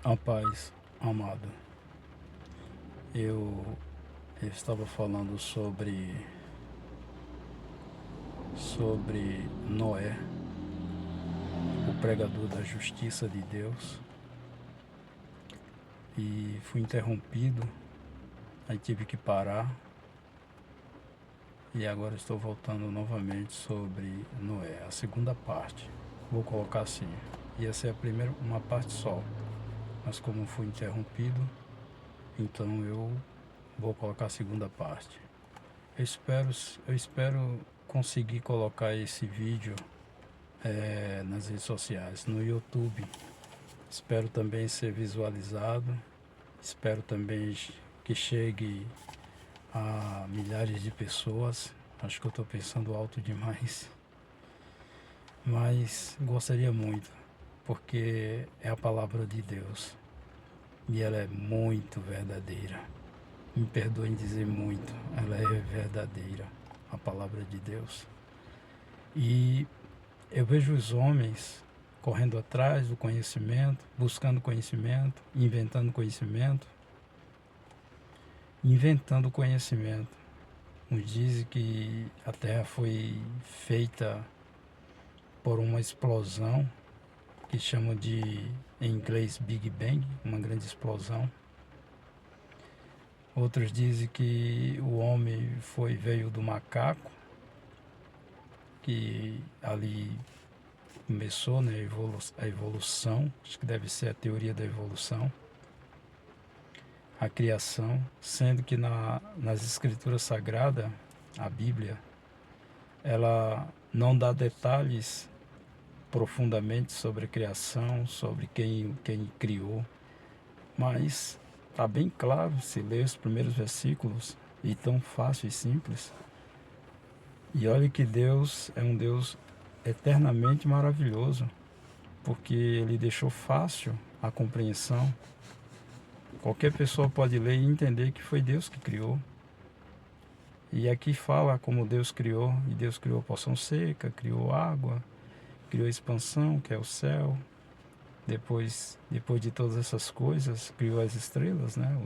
A paz, amado. Eu estava falando sobre Noé, o pregador da justiça de Deus, e fui interrompido, aí tive que parar, e agora estou voltando novamente sobre Noé, a segunda parte. Vou colocar assim, ia ser a primeira, uma parte só, mas como fui interrompido, então eu vou colocar a segunda parte. Eu espero conseguir colocar esse vídeo nas redes sociais, no YouTube. Espero também ser visualizado. Espero também que chegue a milhares de pessoas. Acho que eu estou pensando alto demais. Mas gostaria muito, porque é a palavra de Deus. E ela é muito verdadeira. Me perdoem dizer muito, ela é verdadeira, a palavra de Deus. E eu vejo os homens correndo atrás do conhecimento, buscando conhecimento, inventando conhecimento. Uns dizem que a Terra foi feita por uma explosão, que chamam de, em inglês, Big Bang, uma grande explosão. Outros dizem que o homem veio do macaco, que ali começou, né, a evolução, acho que deve ser a teoria da evolução, a criação, sendo que nas escrituras sagradas, a Bíblia, ela não dá detalhes profundamente sobre a criação, sobre quem criou, mas está bem claro se ler os primeiros versículos, e tão fácil e simples. E olha que Deus é um Deus eternamente maravilhoso, porque Ele deixou fácil a compreensão. Qualquer pessoa pode ler e entender que foi Deus que criou. E aqui fala como Deus criou, e Deus criou a porção seca, criou água, criou a expansão, que é o céu. Depois de todas essas coisas, criou as estrelas, né?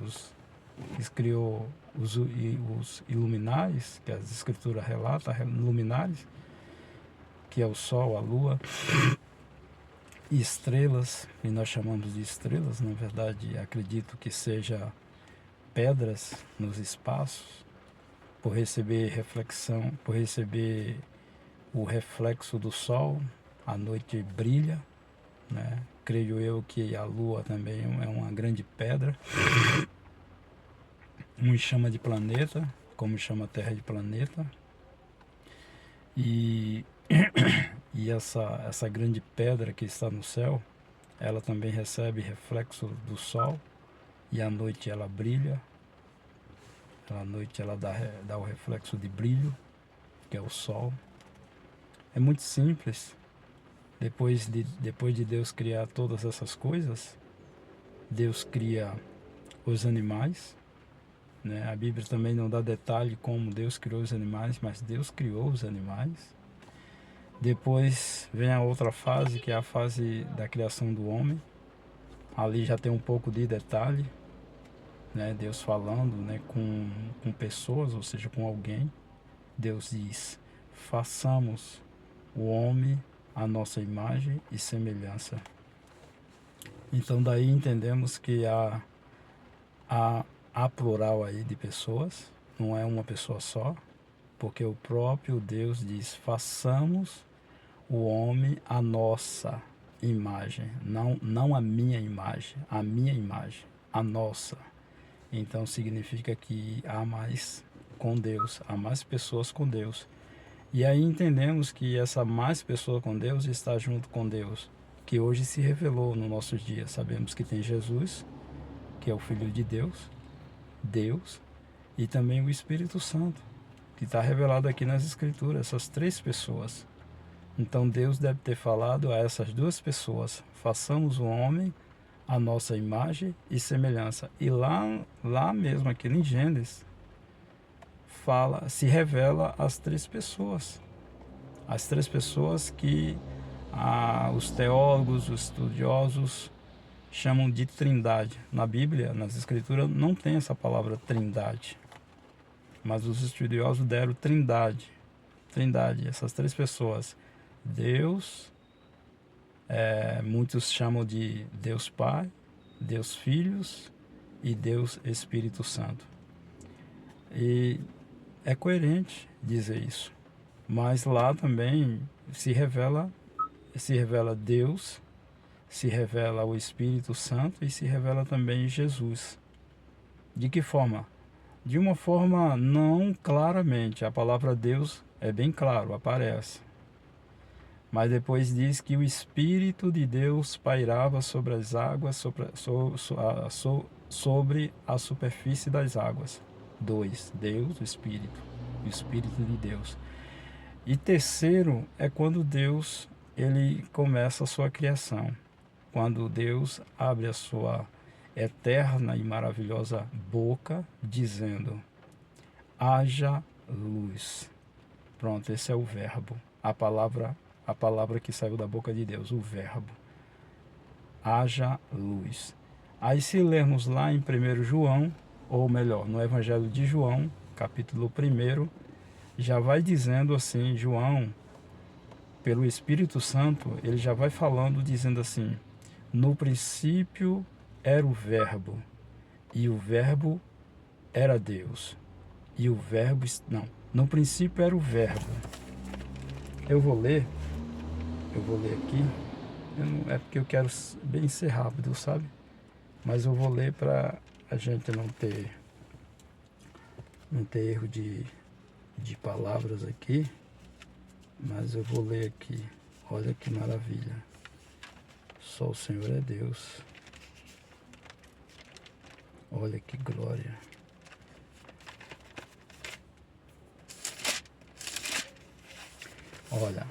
Criou os iluminares, que as escrituras relatam, luminares, que é o sol, a lua, e estrelas, e nós chamamos de estrelas, na verdade acredito que seja pedras nos espaços, por receber reflexão, por receber o reflexo do sol, a noite brilha, né? Creio eu que a lua também é uma grande pedra. Uns chama de planeta, como chama a Terra de planeta. E, e essa grande pedra que está no céu, ela também recebe reflexo do sol, e à noite ela brilha. À noite ela dá o reflexo de brilho, que é o sol. É muito simples. Depois de Deus criar todas essas coisas, Deus cria os animais, né? A Bíblia também não dá detalhe como Deus criou os animais, mas Deus criou os animais. Depois vem a outra fase, que é a fase da criação do homem. Ali já tem um pouco de detalhe, né? Deus falando, né, com pessoas, ou seja, com alguém. Deus diz: façamos o homem à nossa imagem e semelhança. Então daí entendemos que há plural aí de pessoas, não é uma pessoa só, porque o próprio Deus diz: façamos o homem à nossa imagem, não a minha imagem, a nossa. Então significa que há mais com Deus, há mais pessoas com Deus. E aí entendemos que essa mais pessoa com Deus está junto com Deus, que hoje se revelou no nossos dias. Sabemos que tem Jesus, que é o Filho de Deus, e também o Espírito Santo, que está revelado aqui nas Escrituras, essas três pessoas. Então Deus deve ter falado a essas duas pessoas: façamos o homem à nossa imagem e semelhança. E lá mesmo, aqui em Gênesis, se revela as três pessoas. As três pessoas que os teólogos, os estudiosos chamam de trindade. Na Bíblia, nas Escrituras, não tem essa palavra trindade, mas os estudiosos deram trindade. Trindade, essas três pessoas. Deus, muitos chamam de Deus Pai, Deus Filhos e Deus Espírito Santo. E é coerente dizer isso. Mas lá também se revela Deus, se revela o Espírito Santo e se revela também Jesus. De que forma? De uma forma não claramente. A palavra Deus é bem claro, aparece. Mas depois diz que o Espírito de Deus pairava sobre as águas, sobre a superfície das águas. 2. Deus, o Espírito de Deus. E terceiro é quando Deus ele começa a sua criação. Quando Deus abre a sua eterna e maravilhosa boca, dizendo: haja luz. Pronto, esse é o verbo. A palavra que saiu da boca de Deus, o verbo. Haja luz. Aí se lermos lá em 1 João, ou melhor, no Evangelho de João, capítulo 1, já vai dizendo assim, João, pelo Espírito Santo, ele já vai falando, dizendo assim: no princípio era o verbo, e o verbo era Deus. E o verbo... Não, no princípio era o verbo. Eu vou ler aqui. É porque eu quero bem ser rápido, sabe? Mas eu vou ler para a gente não ter erro de palavras aqui. Mas eu vou ler aqui. Olha que maravilha. Só o Senhor é Deus. Olha que glória. Olha,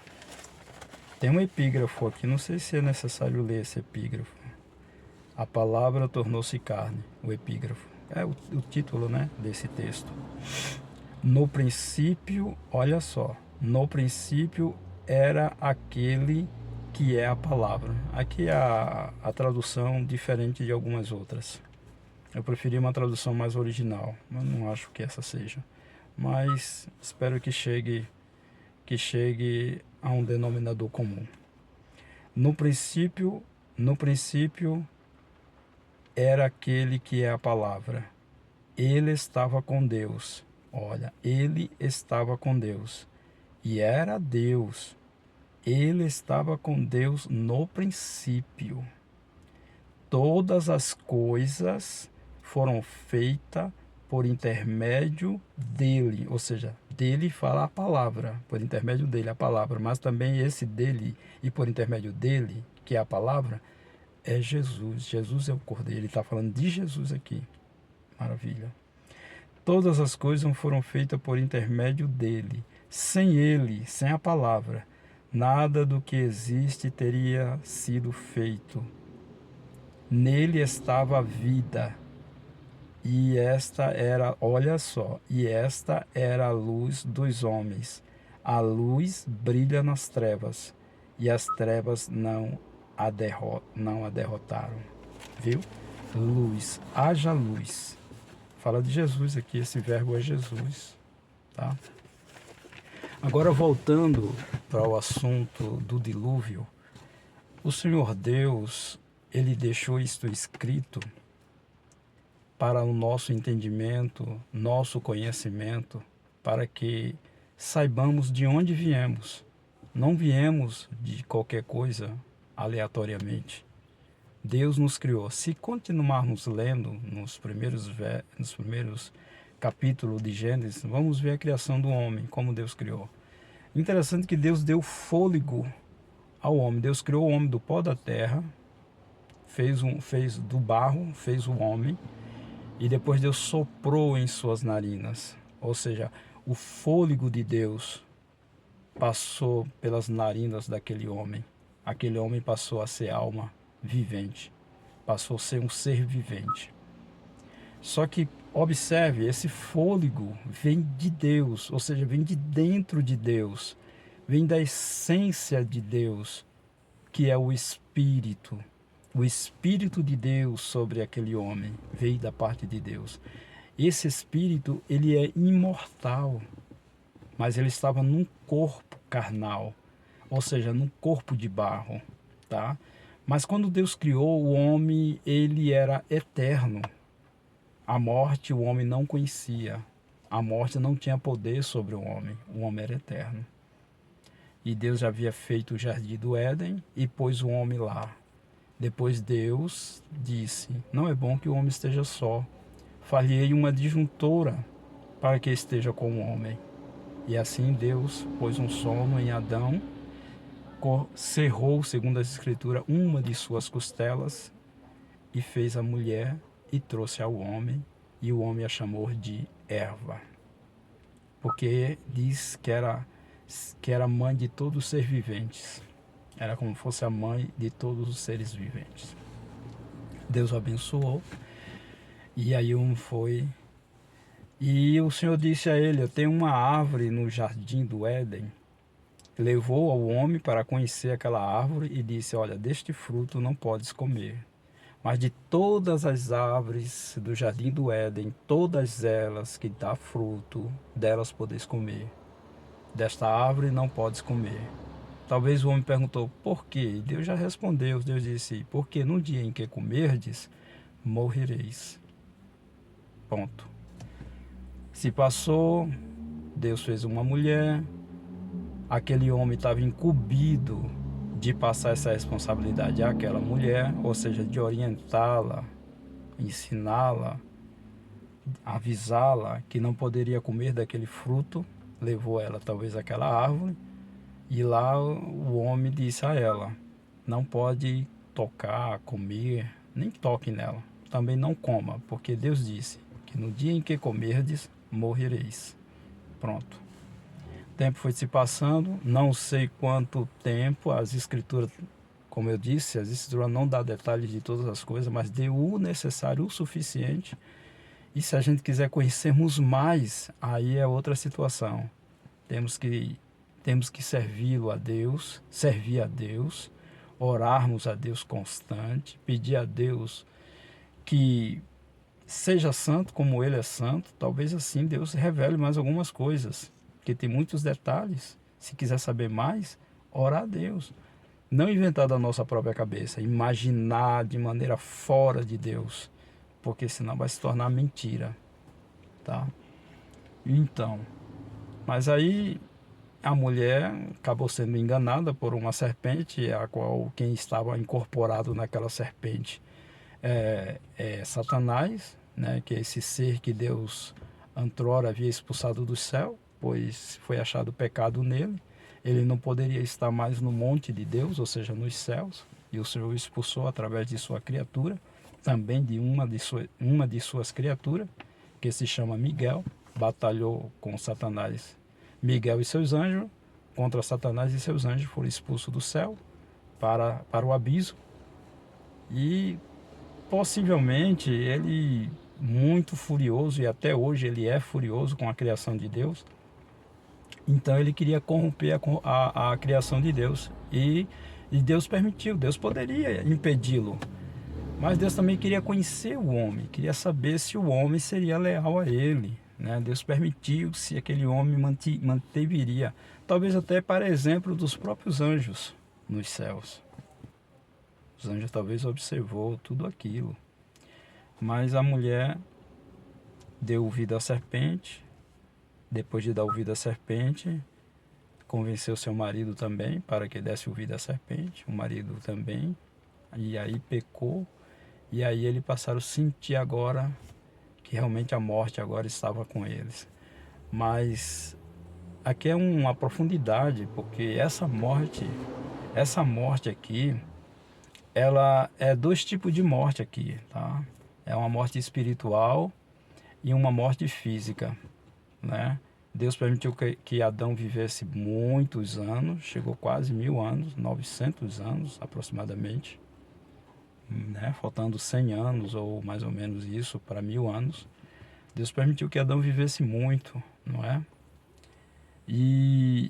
tem um epígrafo aqui, não sei se é necessário ler esse epígrafo. A palavra tornou-se carne, o epígrafo. É o título, né, desse texto. No princípio, olha só, no princípio era aquele que é a palavra. Aqui é a tradução diferente de algumas outras. Eu preferi uma tradução mais original, mas não acho que essa seja. Mas espero que chegue a um denominador comum. No princípio era aquele que é a palavra. Ele estava com Deus. Olha, ele estava com Deus. E era Deus. Ele estava com Deus no princípio. Todas as coisas foram feitas por intermédio dele, ou seja, dele fala a palavra, por intermédio dele a palavra, mas também esse dele e por intermédio dele, que é a palavra, é Jesus. Jesus é o Cordeiro, ele está falando de Jesus aqui. Maravilha. Todas as coisas foram feitas por intermédio dele. Sem ele, sem a palavra, nada do que existe teria sido feito. Nele estava a vida. E esta era, olha só, e esta era a luz dos homens. A luz brilha nas trevas, e as trevas não a derrotaram. Viu? Luz, haja luz. Fala de Jesus aqui, esse verbo é Jesus, tá? Agora voltando para o assunto do dilúvio, o Senhor Deus, ele deixou isto escrito para o nosso entendimento, nosso conhecimento, para que saibamos de onde viemos. Não viemos de qualquer coisa aleatoriamente. Deus nos criou. Se continuarmos lendo nos primeiros capítulos de Gênesis, vamos ver a criação do homem, como Deus criou. Interessante que Deus deu fôlego ao homem. Deus criou o homem do pó da terra, fez do barro, fez o homem, e depois Deus soprou em suas narinas. Ou seja, o fôlego de Deus passou pelas narinas daquele homem. Aquele homem passou a ser alma vivente. Passou a ser um ser vivente. Só que, observe, esse fôlego vem de Deus. Ou seja, vem de dentro de Deus. Vem da essência de Deus, que é o Espírito. o Espírito de Deus sobre aquele homem, veio da parte de Deus. Esse Espírito, ele é imortal, mas ele estava num corpo carnal, ou seja, num corpo de barro, tá? Mas quando Deus criou o homem, ele era eterno. A morte o homem não conhecia. A morte não tinha poder sobre o homem era eterno. E Deus já havia feito o jardim do Éden e pôs o homem lá. Depois Deus disse: não é bom que o homem esteja só. Falhei uma disjuntora para que esteja com o homem. E assim Deus pôs um sono em Adão, cerrou, segundo as Escrituras, uma de suas costelas e fez a mulher e trouxe ao homem, e o homem a chamou de Eva, porque diz que era mãe de todos os seres viventes. Era como se fosse a mãe de todos os seres viventes. Deus o abençoou. E aí um foi. E o Senhor disse a ele: eu tenho uma árvore no jardim do Éden. Levou ao homem para conhecer aquela árvore e disse: olha, deste fruto não podes comer. Mas de todas as árvores do jardim do Éden, todas elas que dá fruto, delas podes comer. Desta árvore não podes comer. Talvez o homem perguntou, por quê? Deus já respondeu, Deus disse, porque no dia em que comerdes, morrereis. Ponto. Se passou, Deus fez uma mulher, aquele homem estava incumbido de passar essa responsabilidade àquela mulher, ou seja, de orientá-la, ensiná-la, avisá-la que não poderia comer daquele fruto, levou ela talvez àquela árvore, e lá o homem disse a ela, não pode tocar, comer, nem toque nela, também não coma, porque Deus disse que no dia em que comerdes, morrereis. Pronto. O tempo foi se passando, não sei quanto tempo, as escrituras, como eu disse, as escrituras não dão detalhes de todas as coisas, mas deu o necessário, o suficiente. E se a gente quiser conhecermos mais, aí é outra situação. Temos que servi-lo a Deus, servir a Deus, orarmos a Deus constante, pedir a Deus que seja santo como Ele é santo. Talvez assim Deus revele mais algumas coisas, porque tem muitos detalhes. Se quiser saber mais, orar a Deus. Não inventar da nossa própria cabeça, imaginar de maneira fora de Deus, porque senão vai se tornar mentira, tá? Então, mas aí a mulher acabou sendo enganada por uma serpente, a qual quem estava incorporado naquela serpente é Satanás, né? Que é esse ser que Deus antrora havia expulsado do céu, pois foi achado pecado nele. Ele não poderia estar mais no monte de Deus, ou seja, nos céus, e o Senhor o expulsou através de sua criatura, também de uma de suas criaturas, que se chama Miguel, batalhou com Satanás. Miguel e seus anjos, contra Satanás e seus anjos, foram expulsos do céu para o abismo. E possivelmente ele, muito furioso, e até hoje ele é furioso com a criação de Deus, então ele queria corromper a criação de Deus. E Deus permitiu, Deus poderia impedi-lo. Mas Deus também queria conhecer o homem, queria saber se o homem seria leal a ele, né? Deus permitiu se aquele homem manteria, talvez até para exemplo dos próprios anjos nos céus. Os anjos talvez observou tudo aquilo. Mas a mulher deu ouvido à serpente. Depois de dar ouvido à serpente, convenceu seu marido também para que desse ouvido à serpente. O marido também. E aí pecou. E aí eles passaram a sentir agora que realmente a morte agora estava com eles. Mas aqui é uma profundidade, porque essa morte aqui, ela é dois tipos de morte aqui, tá? É uma morte espiritual e uma morte física, né? Deus permitiu que Adão vivesse muitos anos, chegou quase 1000 anos, 900 anos aproximadamente, né? Faltando 100 anos ou mais ou menos isso para 1000 anos. Deus permitiu que Adão vivesse muito, não é?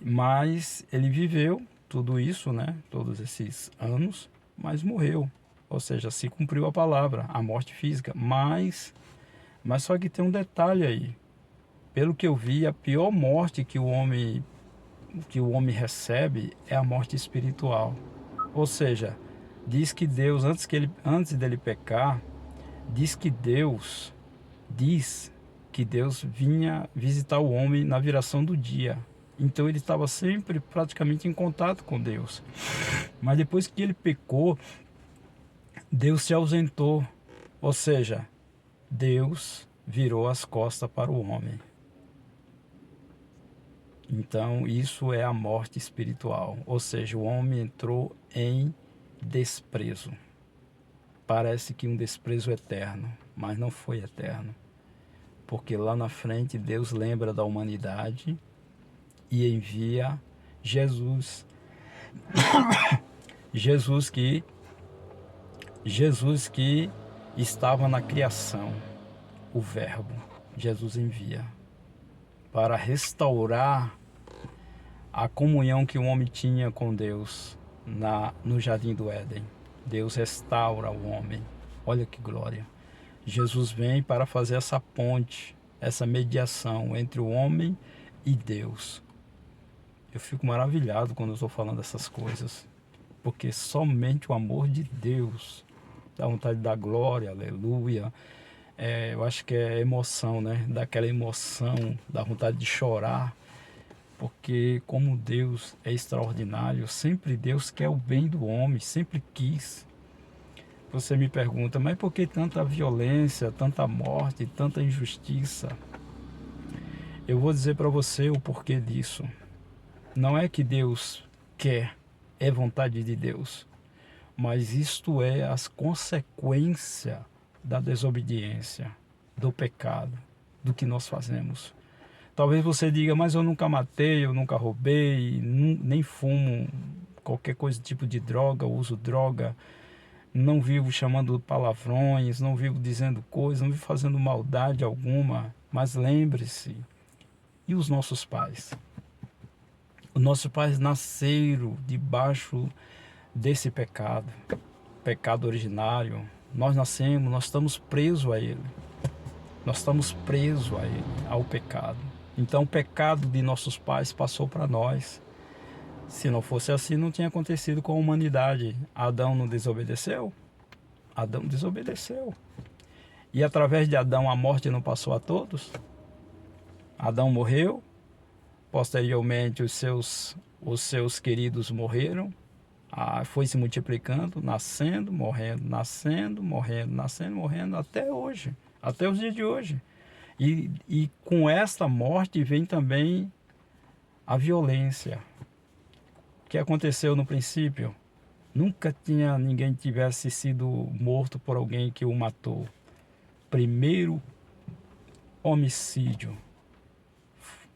Mas ele viveu tudo isso, né? Todos esses anos, mas morreu. ou seja, se cumpriu a palavra, a morte física. Mas só que tem um detalhe aí. Pelo que eu vi, a pior morte que o homem recebe é a morte espiritual. Ou seja, diz que Deus, antes dele pecar, diz que Deus vinha visitar o homem na viração do dia. Então ele estava sempre praticamente em contato com Deus. Mas depois que ele pecou, Deus se ausentou. Ou seja, Deus virou as costas para o homem. Então isso é a morte espiritual. Ou seja, o homem entrou em desprezo. Parece que um desprezo eterno, mas não foi eterno. Porque lá na frente Deus lembra da humanidade e envia Jesus. Jesus que estava na criação, o Verbo. Jesus envia para restaurar a comunhão que o homem tinha com Deus no Jardim do Éden. Deus restaura o homem. Olha que glória. Jesus vem para fazer essa ponte, essa mediação entre o homem e Deus. Eu fico maravilhado quando eu estou falando essas coisas, porque somente o amor de Deus dá vontade de dar glória, aleluia. Eu acho que é emoção, né? Daquela emoção, dá vontade de chorar, porque como Deus é extraordinário, sempre Deus quer o bem do homem, sempre quis. Você me pergunta, mas por que tanta violência, tanta morte, tanta injustiça? Eu vou dizer para você o porquê disso. Não é que Deus quer, é vontade de Deus, mas isto é as consequências da desobediência, do pecado, do que nós fazemos. Talvez você diga, mas eu nunca matei, eu nunca roubei, nem fumo qualquer coisa, tipo de droga, uso droga, não vivo chamando palavrões, não vivo dizendo coisas, não vivo fazendo maldade alguma. Mas lembre-se, e os nossos pais? Os nossos pais nasceram debaixo desse pecado, pecado originário. Nós nascemos, nós estamos presos a ele. Nós estamos presos a ele, ao pecado. Então o pecado de nossos pais passou para nós. Se não fosse assim, não tinha acontecido com a humanidade. Adão não desobedeceu? Adão desobedeceu. E através de Adão a morte não passou a todos? Adão morreu, posteriormente os seus queridos morreram, foi se multiplicando, nascendo, morrendo, nascendo, morrendo, nascendo, morrendo, até hoje, até os dias de hoje. E com esta morte vem também a violência. O que aconteceu no princípio? Nunca ninguém tivesse sido morto por alguém que o matou. Primeiro homicídio.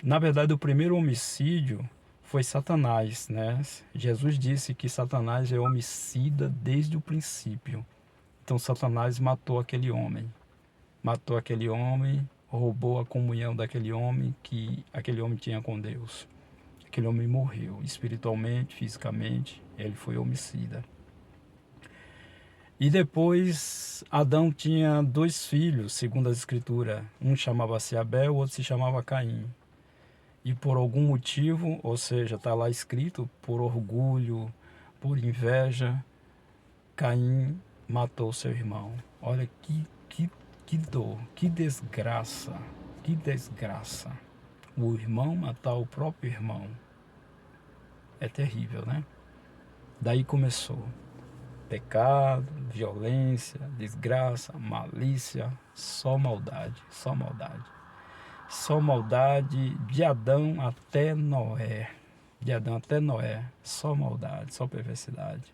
Na verdade, o primeiro homicídio foi Satanás, né? Jesus disse que Satanás é homicida desde o princípio. Então Satanás matou aquele homem. Matou aquele homem, roubou a comunhão daquele homem que aquele homem tinha com Deus. Aquele homem morreu espiritualmente, fisicamente, ele foi homicida. E depois Adão tinha 2 filhos, segundo as escrituras. Um chamava-se Abel, o outro se chamava Caim. E por algum motivo, ou seja, está lá escrito, por orgulho, por inveja, Caim matou seu irmão. Olha que dor, que desgraça, que desgraça. O irmão matar o próprio irmão. É terrível, né? Daí começou pecado, violência, desgraça, malícia, só maldade, só maldade. Só maldade de Adão até Noé. De Adão até Noé, só maldade, só perversidade.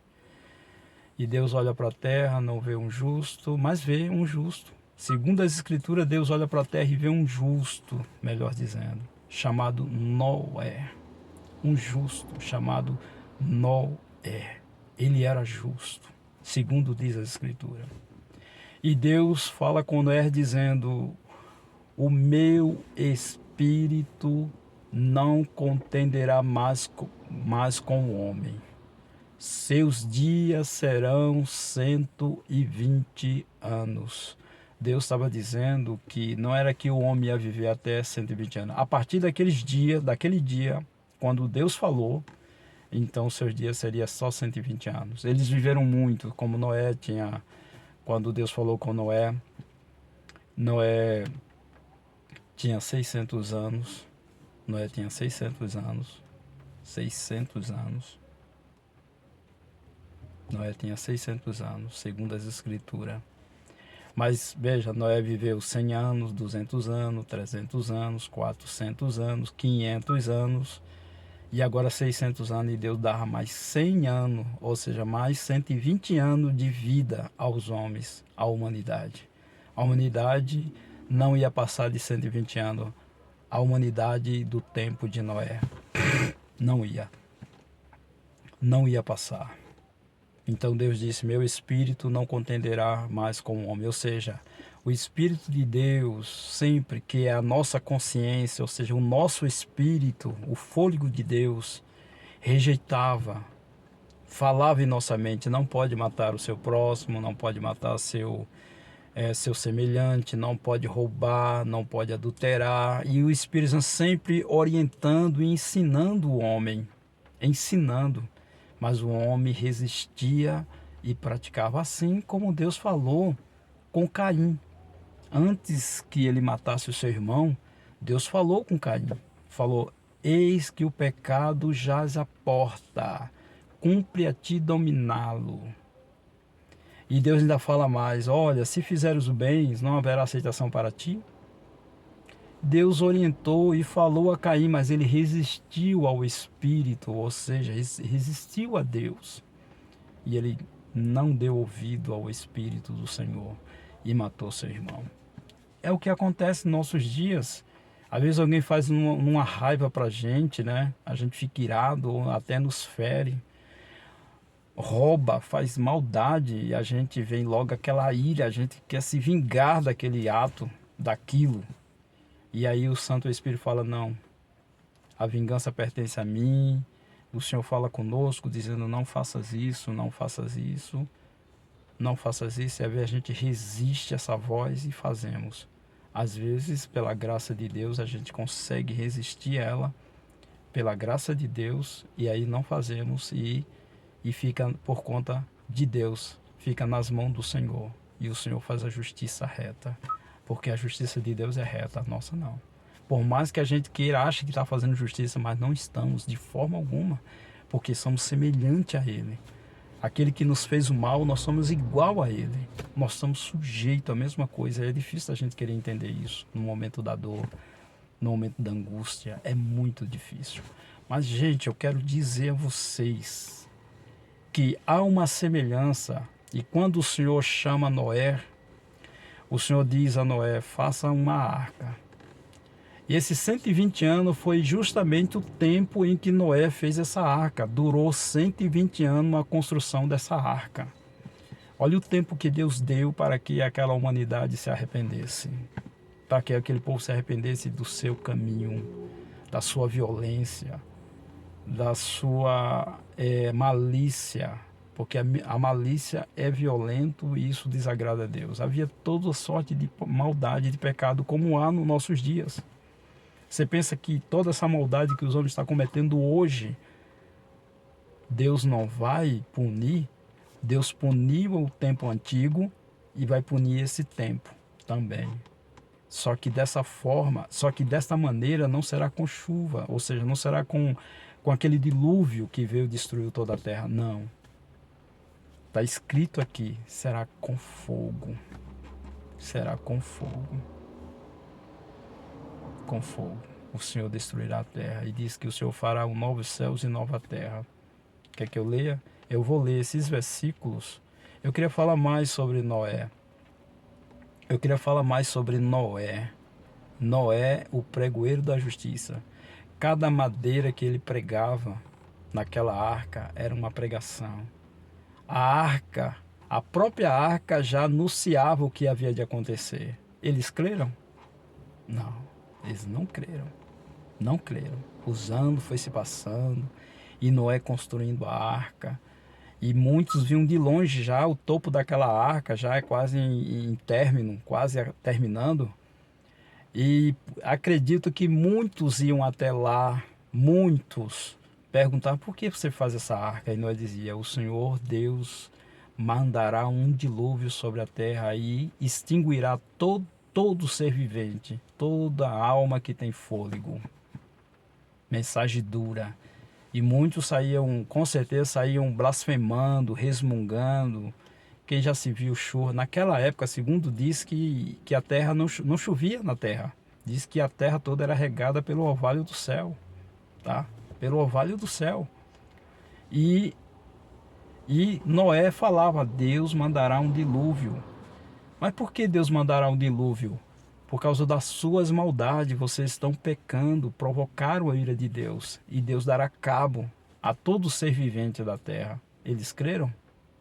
E Deus olha para a terra, não vê um justo, mas vê um justo. Segundo as escrituras, Deus olha para a terra e vê um justo, melhor dizendo, chamado Noé. Um justo chamado Noé. Ele era justo, segundo diz a escritura. E Deus fala com Noé dizendo: o meu espírito não contenderá mais com o homem. seus dias serão 120 anos. Deus estava dizendo que não era que o homem ia viver até 120 anos. A partir daquele dia, quando Deus falou, então seus dias seriam só 120 anos. Eles viveram muito, como Noé tinha, quando Deus falou com Noé, Noé tinha 600 anos. Noé tinha 600 anos. 600 anos. Noé tinha 600 anos, segundo as escrituras. Mas veja, Noé viveu 100 anos, 200 anos, 300 anos, 400 anos, 500 anos e agora 600 anos, e Deus dava mais 100 anos, ou seja, mais 120 anos de vida aos homens, à humanidade. A humanidade não ia passar de 120 anos, a humanidade do tempo de Noé. Não ia passar. Então Deus disse, meu espírito não contenderá mais com o homem. Ou seja, o Espírito de Deus, sempre que é a nossa consciência, ou seja, o nosso espírito, o fôlego de Deus, rejeitava, falava em nossa mente, não pode matar o seu próximo, não pode matar seu semelhante, não pode roubar, não pode adulterar. E o Espírito Santo sempre orientando e ensinando o homem, ensinando. Mas o homem resistia e praticava, assim como Deus falou com Caim. Antes que ele matasse o seu irmão, Deus falou com Caim. Falou, eis que o pecado jaz à porta, cumpre a ti dominá-lo. E Deus ainda fala mais, olha, se fizeres o bem, não haverá aceitação para ti. Deus orientou e falou a Caim, mas ele resistiu ao Espírito, ou seja, resistiu a Deus. E ele não deu ouvido ao Espírito do Senhor e matou seu irmão. É o que acontece nos nossos dias. Às vezes alguém faz uma raiva pra gente, né? A gente fica irado, ou até nos fere. Rouba, faz maldade e a gente vem logo aquela ira, a gente quer se vingar daquele ato, daquilo. E aí o Santo Espírito fala, não, a vingança pertence a mim. O Senhor fala conosco, dizendo, não faças isso, não faças isso, não faças isso. E aí a gente resiste a essa voz e fazemos. Às vezes, pela graça de Deus, a gente consegue resistir a ela, pela graça de Deus, e aí não fazemos e fica por conta de Deus, fica nas mãos do Senhor. E o Senhor faz a justiça reta. Porque a justiça de Deus é reta, a nossa não. Por mais que a gente queira, ache que está fazendo justiça, mas não estamos de forma alguma, porque somos semelhantes a Ele. Aquele que nos fez o mal, nós somos igual a Ele. Nós estamos sujeitos à mesma coisa. É difícil a gente querer entender isso no momento da dor, no momento da angústia. É muito difícil. Mas, gente, eu quero dizer a vocês que há uma semelhança. E quando o Senhor chama Noé, o Senhor diz a Noé, faça uma arca. E esses 120 anos foi justamente o tempo em que Noé fez essa arca. Durou 120 anos a construção dessa arca. Olha o tempo que Deus deu para que aquela humanidade se arrependesse. Para que aquele povo se arrependesse do seu caminho, da sua violência, da sua malícia. Porque a malícia é violento e isso desagrada a Deus. Havia toda sorte de maldade, de pecado, como há nos nossos dias. Você pensa que toda essa maldade que os homens estão cometendo hoje, Deus não vai punir? Deus puniu o tempo antigo e vai punir esse tempo também. Só que dessa maneira não será com chuva, ou seja, não será com aquele dilúvio que veio e destruiu toda a terra, não. Está escrito aqui, será com fogo. Será com fogo. Com fogo. O Senhor destruirá a terra. E diz que o Senhor fará um novos céus e nova terra. Quer que eu leia? Eu vou ler esses versículos. Eu queria falar mais sobre Noé. Noé, o pregoeiro da justiça. Cada madeira que ele pregava naquela arca era uma pregação. A própria arca já anunciava o que havia de acontecer. Eles creram? Não, eles não creram. Não creram. Os anos foi se passando e Noé construindo a arca. E muitos viam de longe já o topo daquela arca, já é quase em término, quase terminando. E acredito que muitos iam até lá, muitos perguntavam por que você faz essa arca. E nós dizia, o Senhor Deus mandará um dilúvio sobre a terra e extinguirá todo ser vivente, toda alma que tem fôlego. Mensagem dura. E muitos saíam, com certeza, saíam blasfemando, resmungando. Quem já se viu churro, naquela época, segundo diz que a terra não chovia na terra. Diz que a terra toda era regada pelo orvalho do céu, tá? Pelo orvalho do céu. E, e Noé falava, Deus mandará um dilúvio. Mas por que Deus mandará um dilúvio? Por causa das suas maldades, vocês estão pecando, provocaram a ira de Deus. E Deus dará cabo a todo ser vivente da terra. Eles creram?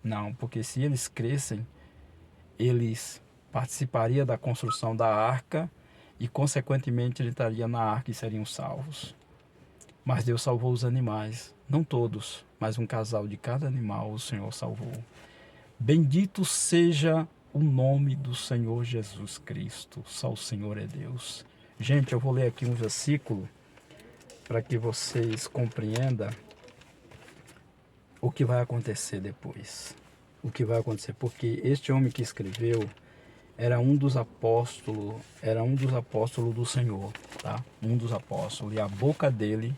Não, porque se eles crescem, eles participariam da construção da arca e, consequentemente, entrariam na arca e seriam salvos. Mas Deus salvou os animais, não todos, mas um casal de cada animal o Senhor salvou. Bendito seja o nome do Senhor Jesus Cristo. Só o Senhor é Deus. Gente, eu vou ler aqui um versículo para que vocês compreendam o que vai acontecer depois. O que vai acontecer, porque este homem que escreveu era um dos apóstolos do Senhor, tá? Um dos apóstolos, e a boca dele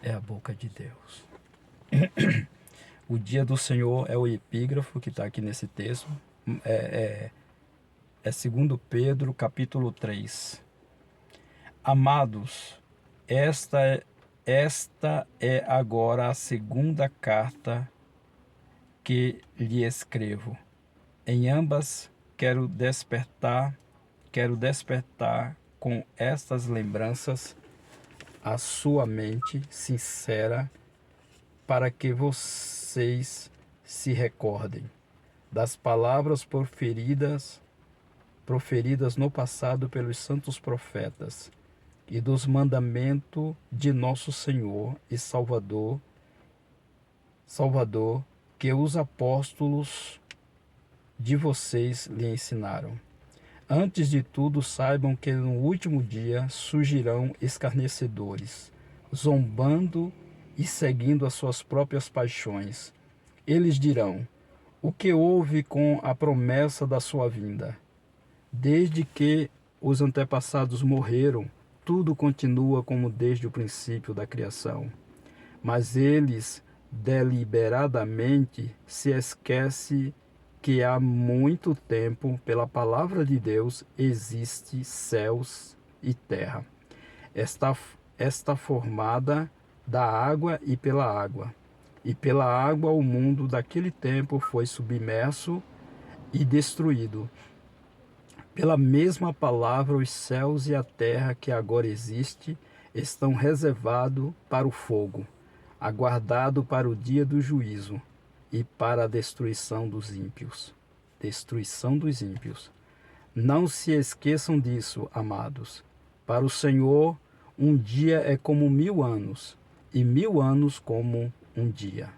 é a boca de Deus. O dia do Senhor é o epígrafo que está aqui nesse texto. É 2 Pedro, capítulo 3. Amados, esta é agora a segunda carta que lhe escrevo. Em ambas quero despertar com estas lembranças a sua mente sincera, para que vocês se recordem das palavras proferidas no passado pelos santos profetas e dos mandamentos de nosso Senhor e Salvador, que os apóstolos de vocês lhe ensinaram. Antes de tudo, saibam que no último dia surgirão escarnecedores, zombando e seguindo as suas próprias paixões. Eles dirão, o que houve com a promessa da sua vinda? Desde que os antepassados morreram, tudo continua como desde o princípio da criação. Mas eles deliberadamente se esquecem que há muito tempo, pela palavra de Deus, existe céus e terra. Está formada da água e pela água. E pela água o mundo daquele tempo foi submerso e destruído. Pela mesma palavra, os céus e a terra que agora existe estão reservados para o fogo, aguardado para o dia do juízo e para a destruição dos ímpios. Destruição dos ímpios. Não se esqueçam disso, amados. Para o Senhor, um dia é como 1000 anos, e 1000 anos como um dia.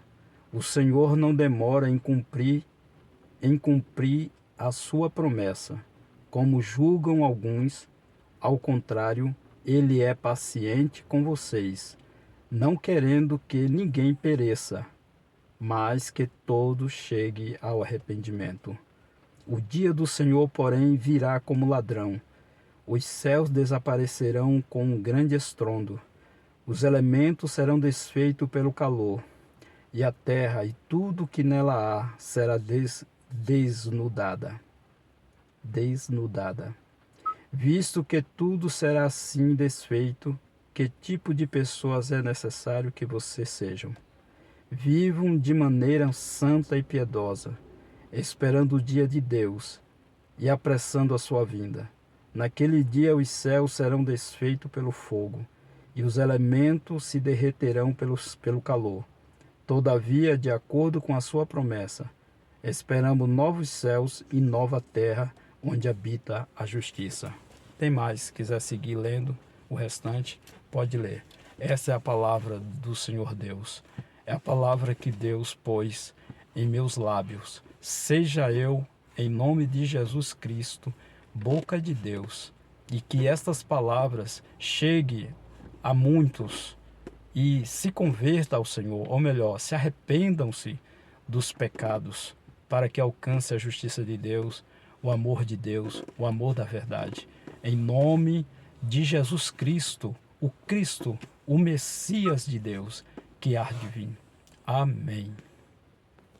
O Senhor não demora em cumprir a sua promessa, como julgam alguns. Ao contrário, ele é paciente com vocês, não querendo que ninguém pereça, mas que todos cheguem ao arrependimento. O dia do Senhor, porém, virá como ladrão. Os céus desaparecerão com um grande estrondo. Os elementos serão desfeitos pelo calor, e a terra e tudo que nela há será desnudada. Visto que tudo será assim desfeito, que tipo de pessoas é necessário que vocês sejam? Vivam de maneira santa e piedosa, esperando o dia de Deus e apressando a sua vinda. Naquele dia os céus serão desfeitos pelo fogo, e os elementos se derreterão pelo calor. Todavia, de acordo com a sua promessa, esperamos novos céus e nova terra, onde habita a justiça. Tem mais, se quiser seguir lendo o restante, pode ler. Essa é a palavra do Senhor Deus. É a palavra que Deus pôs em meus lábios. Seja eu, em nome de Jesus Cristo, boca de Deus, e que estas palavras cheguem a muitos e se converta ao Senhor, ou melhor, se arrependam-se dos pecados, para que alcance a justiça de Deus, o amor da verdade. Em nome de Jesus Cristo, o Messias de Deus, que há de vir. Amém.